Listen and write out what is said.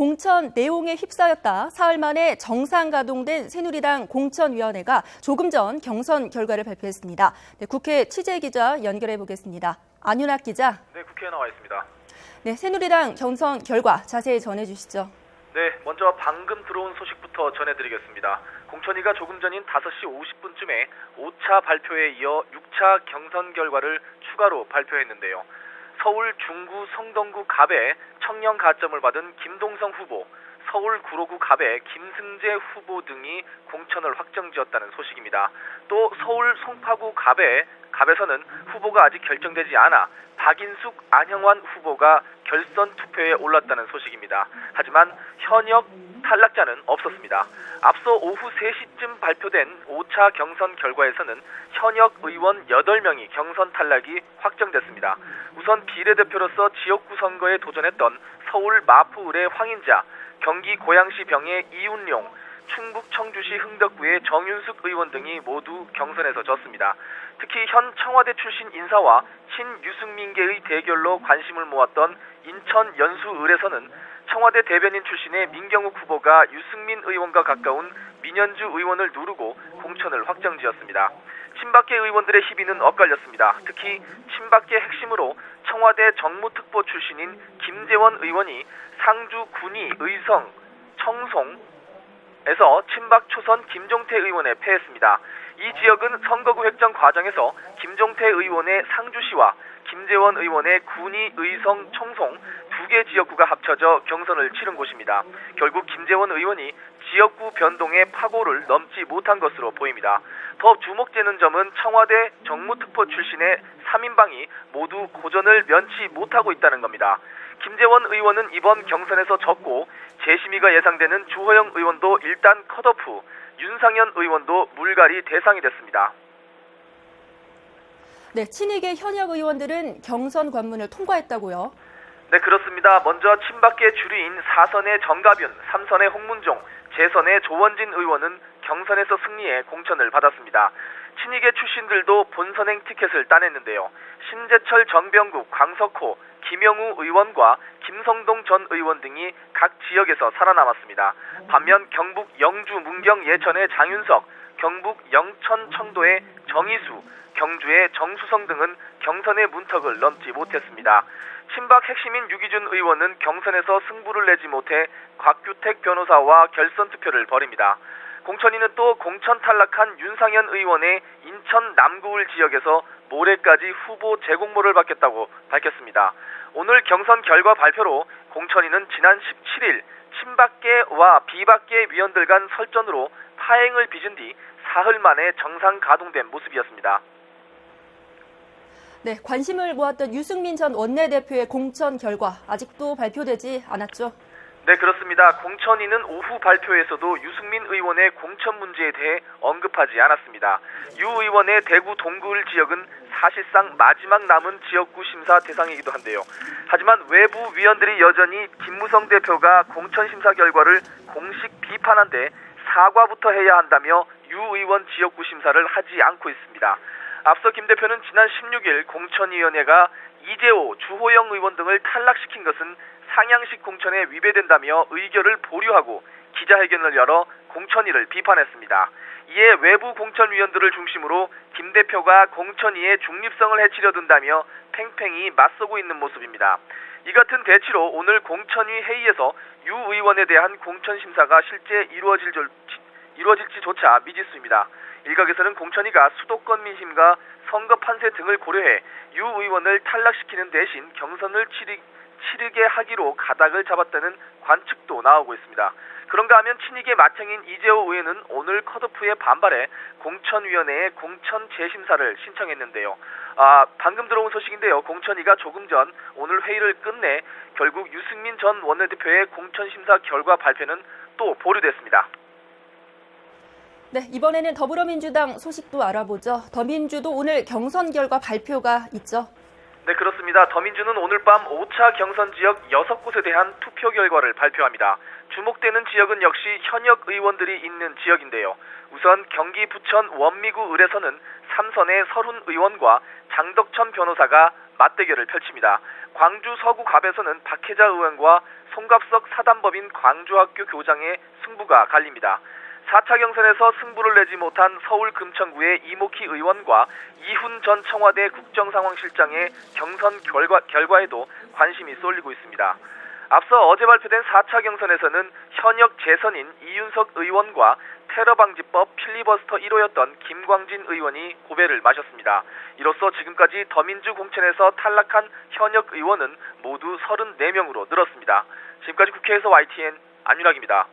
공천 내용에 휩싸였다 사흘 만에 정상 가동된 새누리당 공천위원회가 조금 전 경선 결과를 발표했습니다. 네, 국회 취재기자 연결해 보겠습니다. 안윤학 기자. 네, 국회에 나와 있습니다. 네, 새누리당 경선 결과 자세히 전해주시죠. 네, 먼저 방금 들어온 소식부터 전해드리겠습니다. 공천위가 조금 전인 5시 50분쯤에 5차 발표에 이어 6차 경선 결과를 추가로 발표했는데요. 서울 중구 성동구 갑에 청년 가점을 받은 김동성 후보, 서울 구로구 갑에 김승재 후보 등이 공천을 확정지었다는 소식입니다. 또 서울 송파구 갑에서는 후보가 아직 결정되지 않아 박인숙, 안형환 후보가 결선 투표에 올랐다는 소식입니다. 하지만 현역 탈락자는 없었습니다. 앞서 오후 3시쯤 발표된 5차 경선 결과에서는 현역 의원 8명이 경선 탈락이 확정됐습니다. 우선 비례대표로서 지역구 선거에 도전했던 서울 마포을의 황인자, 경기 고양시 병의 이운용, 충북 청주시 흥덕구의 정윤숙 의원 등이 모두 경선에서 졌습니다. 특히 현 청와대 출신 인사와 친유승민계의 대결로 관심을 모았던 인천 연수을에서는 청와대 대변인 출신의 민경욱 후보가 유승민 의원과 가까운 민현주 의원을 누르고 공천을 확정지었습니다. 친박계 의원들의 희비는 엇갈렸습니다. 특히 친박계 핵심으로 청와대 정무특보 출신인 김재원 의원이 상주 군위 의성 청송에서 친박 초선 김종태 의원에 패했습니다. 이 지역은 선거구 획정 과정에서 김종태 의원의 상주시와 김재원 의원의 군위 의성 청송 2개 지역구가 합쳐져 경선을 치른 곳입니다. 결국 김재원 의원이 지역구 변동의 파고를 넘지 못한 것으로 보입니다. 더 주목되는 점은 청와대 정무특보 출신의 3인방이 모두 고전을 면치 못하고 있다는 겁니다. 김재원 의원은 이번 경선에서 졌고 재심의가 예상되는 주호영 의원도 일단 컷오프, 윤상현 의원도 물갈이 대상이 됐습니다. 네, 친이계 현역 의원들은 경선 관문을 통과했다고요? 네, 그렇습니다. 먼저 친박계 주류인 4선의 정가윤, 3선의 홍문종, 재선의 조원진 의원은 경선에서 승리해 공천을 받았습니다. 친이계 출신들도 본선행 티켓을 따냈는데요. 신재철, 정병국, 광석호, 김영우 의원과 김성동 전 의원 등이 각 지역에서 살아남았습니다. 반면 경북 영주, 문경, 예천의 장윤석, 경북 영천, 청도의 정희수, 경주의 정수성 등은 경선의 문턱을 넘지 못했습니다. 친박 핵심인 유기준 의원은 경선에서 승부를 내지 못해 곽규택 변호사와 결선 투표를 벌입니다. 공천위는 또 공천 탈락한 윤상현 의원의 인천 남구을 지역에서 모레까지 후보 제공모를 받겠다고 밝혔습니다. 오늘 경선 결과 발표로 공천위는 지난 17일 친박계와 비박계 위원들 간 설전으로 파행을 빚은 뒤 사흘 만에 정상 가동된 모습이었습니다. 네, 관심을 모았던 유승민 전 원내대표의 공천 결과 아직도 발표되지 않았죠? 네, 그렇습니다. 공천위는 오후 발표에서도 유승민 의원의 공천 문제에 대해 언급하지 않았습니다. 유 의원의 대구 동구을 지역은 사실상 마지막 남은 지역구 심사 대상이기도 한데요. 하지만 외부 위원들이 여전히 김무성 대표가 공천 심사 결과를 공식 비판한데 사과부터 해야 한다며 유 의원 지역구 심사를 하지 않고 있습니다. 앞서 김 대표는 지난 16일 공천위원회가 이재호, 주호영 의원 등을 탈락시킨 것은 상향식 공천에 위배된다며 의결을 보류하고 기자회견을 열어 공천위를 비판했습니다. 이에 외부 공천위원들을 중심으로 김 대표가 공천위의 중립성을 해치려 든다며 팽팽히 맞서고 있는 모습입니다. 이 같은 대치로 오늘 공천위 회의에서 유 의원에 대한 공천 심사가 실제 이루어질지조차 미지수입니다. 일각에서는 공천위가 수도권 민심과 선거 판세 등을 고려해 유 의원을 탈락시키는 대신 경선을 치르게 하기로 가닥을 잡았다는 관측도 나오고 있습니다. 그런가 하면 친이계 마청인 이재호 의원은 오늘 컷오프에 반발해 공천위원회에 공천 재심사를 신청했는데요. 방금 들어온 소식인데요. 공천위가 조금 전 오늘 회의를 끝내 결국 유승민 전 원내대표의 공천심사 결과 발표는 또 보류됐습니다. 네, 이번에는 더불어민주당 소식도 알아보죠. 더민주도 오늘 경선 결과 발표가 있죠? 네, 그렇습니다. 더민주는 오늘 밤 5차 경선 지역 6곳에 대한 투표 결과를 발표합니다. 주목되는 지역은 역시 현역 의원들이 있는 지역인데요. 우선 경기 부천 원미구 을에서는 3선의 설훈 의원과 장덕천 변호사가 맞대결을 펼칩니다. 광주 서구갑에서는 박혜자 의원과 송갑석 사단법인 광주학교 교장의 승부가 갈립니다. 4차 경선에서 승부를 내지 못한 서울 금천구의 이목희 의원과 이훈 전 청와대 국정상황실장의 경선 결과에도 관심이 쏠리고 있습니다. 앞서 어제 발표된 4차 경선에서는 현역 재선인 이윤석 의원과 테러방지법 필리버스터 1호였던 김광진 의원이 고배를 마셨습니다. 이로써 지금까지 더민주 공천에서 탈락한 현역 의원은 모두 34명으로 늘었습니다. 지금까지 국회에서 YTN 안윤학입니다.